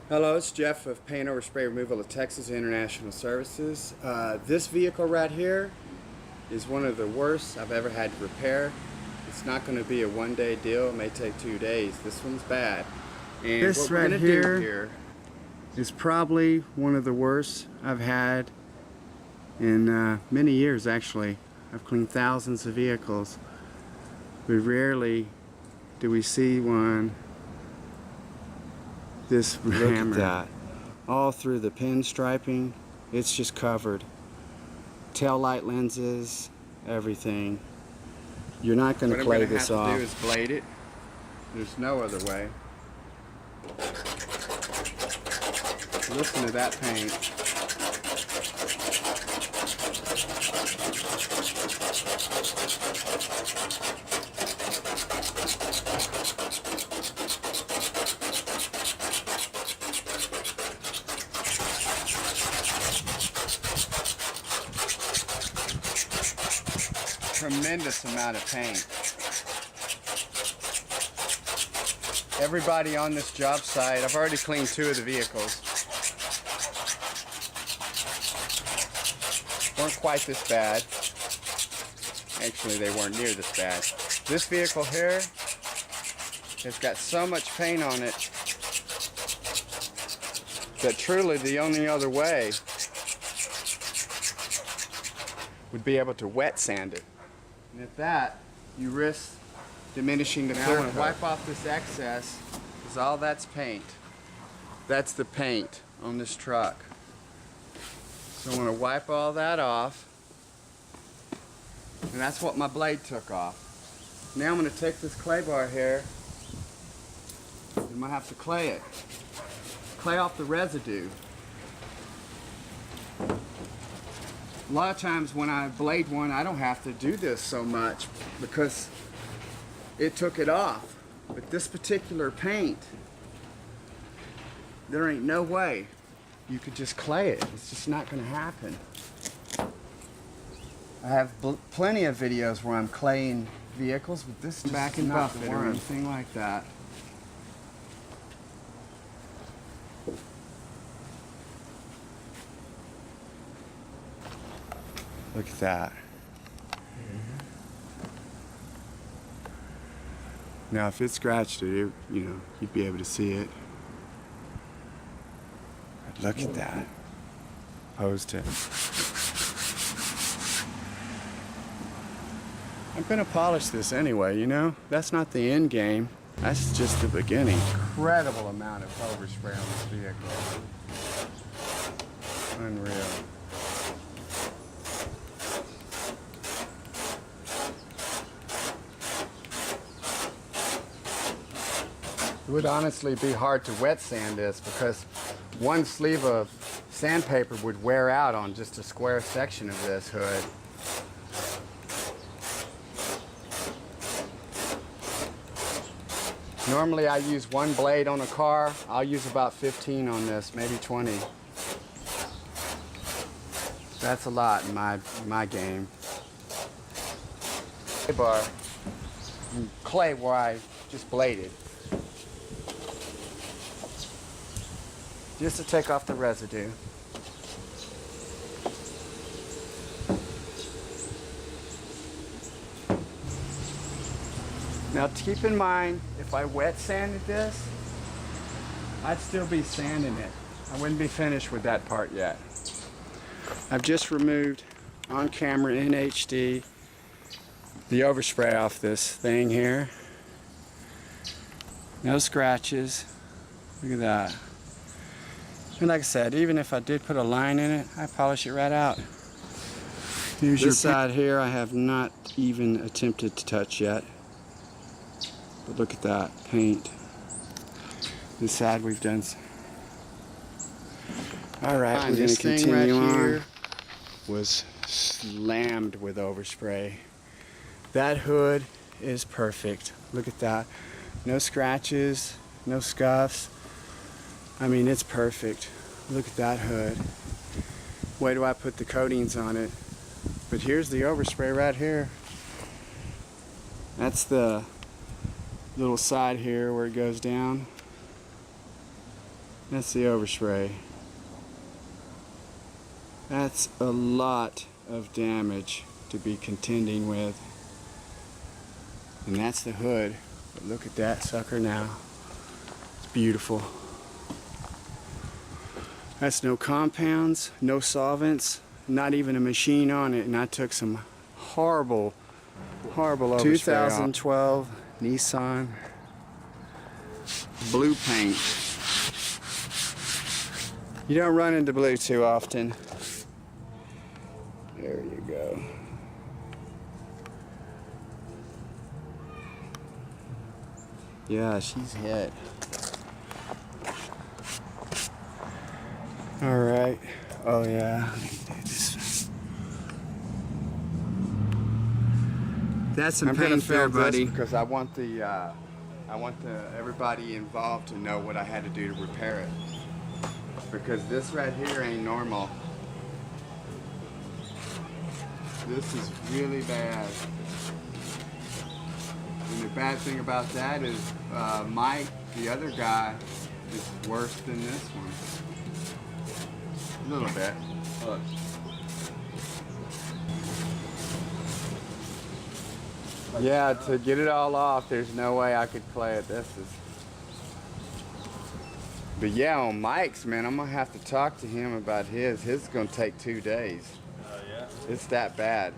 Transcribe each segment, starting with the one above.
Hello, it's Jeff of Overspray Removal of Texas International Services. This vehicle right here is one of the worst I've ever had to repair. It's not going to be a one-day deal. It may take 2 days. This one's bad. And This what we're right going to do here here is probably one of the worst I've had in many years. Actually, I've cleaned thousands of vehicles, but rarely do we see one this Look hammered. at that. All through the pinstriping, it's just covered. Tail light lenses, everything. You're not going to clay this off. What I'm going to have to do is blade it. There's no other way. Listen to that paint. Tremendous amount of paint. Everybody on this job site, I've already cleaned 2 of the vehicles. Weren't quite this bad. Actually, they weren't near this bad. This vehicle here has got so much paint on it that truly the only other way would be able to wet sand it. And at that, you risk diminishing the clear coat. Now I'm going to wipe off this excess, because all that's paint. That's the paint on this truck. So I'm going to wipe all that off. And that's what my blade took off. Now I'm going to take this clay bar here. I'm going to have to clay it. Clay off the residue. A lot of times when I blade one, I don't have to do this so much because it took it off. But this particular paint, there ain't no way you could just clay it. It's just not going to happen. I have plenty of videos where I'm claying vehicles, but this is back and buff it or anything like that. Look at that. Now, if it scratched it, you'd be able to see it. But look at that. Opposed to. I'm gonna polish this anyway, That's not the end game. That's just the beginning. Incredible amount of overspray on this vehicle. Unreal. It would honestly be hard to wet sand this because one sleeve of sandpaper would wear out on just a square section of this hood. Normally I use 1 blade on a car. I'll use about 15 on this, maybe 20. That's a lot in my game. Clay bar, and clay where I just bladed. Just to take off the residue. Now keep in mind, if I wet sanded this, I'd still be sanding it. I wouldn't be finished with that part yet. I've just removed on camera in HD the overspray off this thing here. No scratches. Look at that. And like I said, even if I did put a line in it, I polish it right out. Here's this side here I have not even attempted to touch yet. But look at that paint. This side we've done. Alright, we're going to continue on. Here was slammed with overspray. That hood is perfect. Look at that. No scratches, no scuffs. I mean, it's perfect. Look at that hood. Wait till I put the coatings on it. But here's the overspray right here. That's the little side here where it goes down. That's the overspray. That's a lot of damage to be contending with. And that's the hood. But look at that sucker now. It's beautiful. That's no compounds, no solvents, not even a machine on it. And I took some horrible overspray 2012 Nissan blue paint. You don't run into blue too often. There you go. Yeah, she's hit. All right. Oh yeah. That's some paint there, buddy. Because I want everybody involved to know what I had to do to repair it. Because this right here ain't normal. This is really bad. And the bad thing about that is Mike, the other guy, is worse than this one. A little bit. Look. Yeah, to get it all off, there's no way I could clay it. But yeah, on Mike's, man, I'm gonna have to talk to him about his. His is gonna take 2 days. Yeah? It's that bad.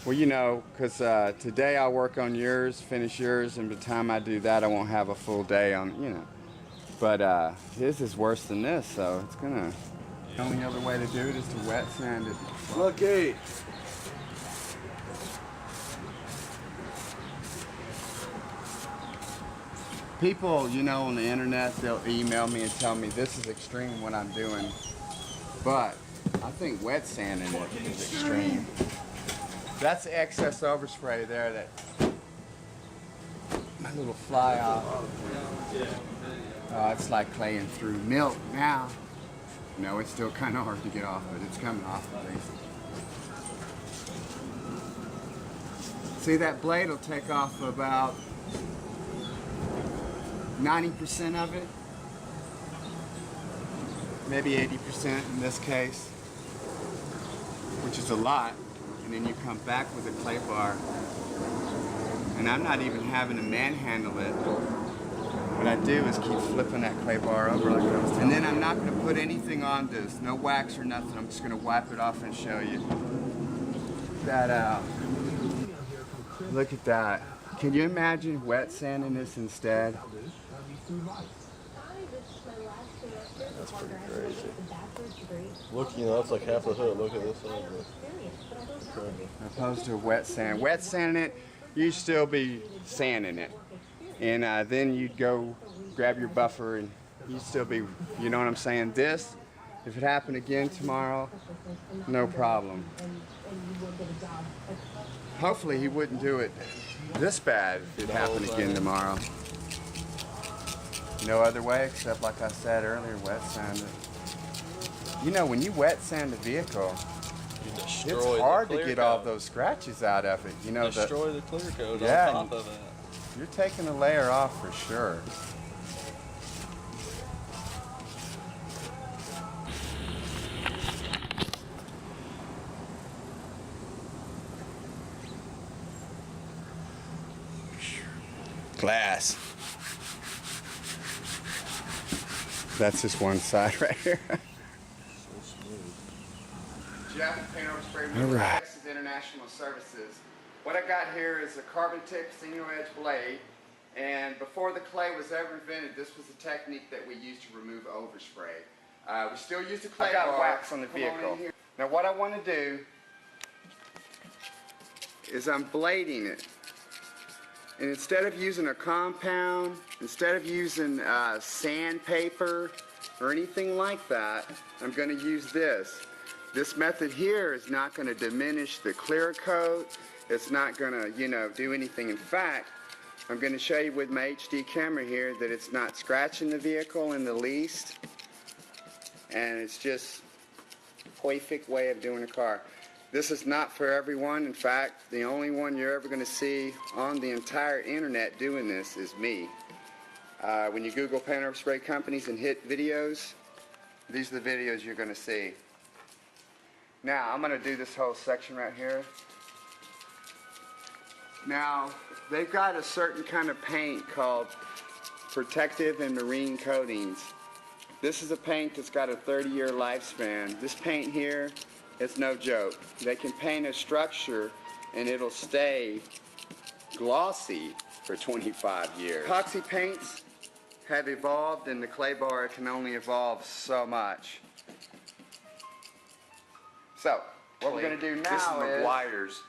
Well, you know, because today I'll work on yours, finish yours, and by the time I do that, I won't have a full day on, you know. But his is worse than this, so it's gonna... The only other way to do it is to wet sand it. Lucky. People, you know, on the internet, they'll email me and tell me this is extreme what I'm doing. But I think wet sanding it is extreme. That's excess overspray there that my little fly off. Oh, it's like claying through milk now. No, it's still kind of hard to get off, but it's coming off at least. See, that blade will take off about 90% of it, maybe 80% in this case, which is a lot. And then you come back with a clay bar, and I'm not even having to manhandle it. What I do is keep flipping that clay bar over like I was telling you. And then I'm not going to put anything on this, no wax or nothing. I'm just going to wipe it off and show you. That out. Look at that. Can you imagine wet sanding this instead? That's pretty crazy. Look, you know, that's like half the hood. Look at this side. Opposed to wet sand. Wet sanding it, you'd still be sanding it. And then you'd go grab your buffer and you'd still be, you know what I'm saying? This, if it happened again tomorrow, no problem. Hopefully he wouldn't do it this bad if it happened again tomorrow. No other way except, like I said earlier, wet sand it. You know, when you wet sand a vehicle, it's hard to get all those scratches out of it. You know, destroy the clear coat on top of it. You're taking a layer off for sure. Glass. That's just one side right here. Jeff, Paint Overspray Removal of Texas International Services. What I got here is a carbon tip sinew edge blade, and before the clay was ever invented, this was a technique that we used to remove overspray. We still use the clay bar. I got wax on the vehicle. Now what I want to do is I'm blading it. And instead of using a compound, instead of using sandpaper or anything like that, I'm going to use this. This method here is not going to diminish the clear coat. It's not going to, you know, do anything. In fact, I'm going to show you with my HD camera here that it's not scratching the vehicle in the least. And it's just a perfect way of doing a car. This is not for everyone. In fact, the only one you're ever going to see on the entire internet doing this is me. When you Google paint overspray companies and hit videos, these are the videos you're going to see. Now, I'm going to do this whole section right here. Now, they've got a certain kind of paint called protective and marine coatings. This is a paint that's got a 30-year lifespan. This paint here is no joke. They can paint a structure and it'll stay glossy for 25 years. Epoxy paints have evolved, and the clay bar can only evolve so much. So, what we're going to do now is McGuire's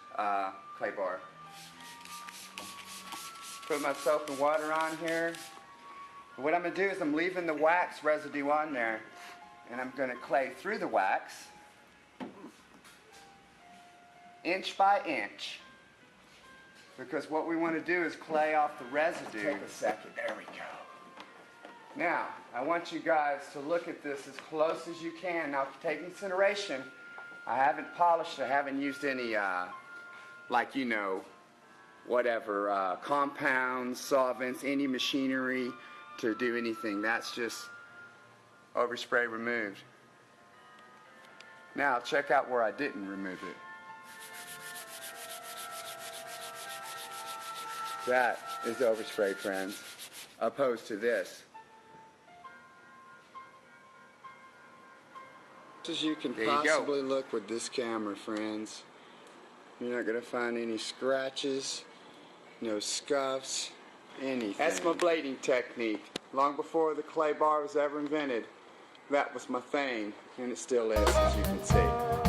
clay bar. Put my soap and water on here. What I'm going to do is I'm leaving the wax residue on there, and I'm going to clay through the wax, inch by inch, because what we want to do is clay off the residue. Take a second. There we go. Now, I want you guys to look at this as close as you can. Now, take into consideration, I haven't polished, I haven't used any, like, you know, whatever, compounds, solvents, any machinery to do anything. That's just overspray removed. Now, check out where I didn't remove it. That is overspray, friends, opposed to this. As you can possibly look with this camera, friends. You're not going to find any scratches, no scuffs, anything. That's my blading technique. Long before the clay bar was ever invented, that was my thing, and it still is, as you can see.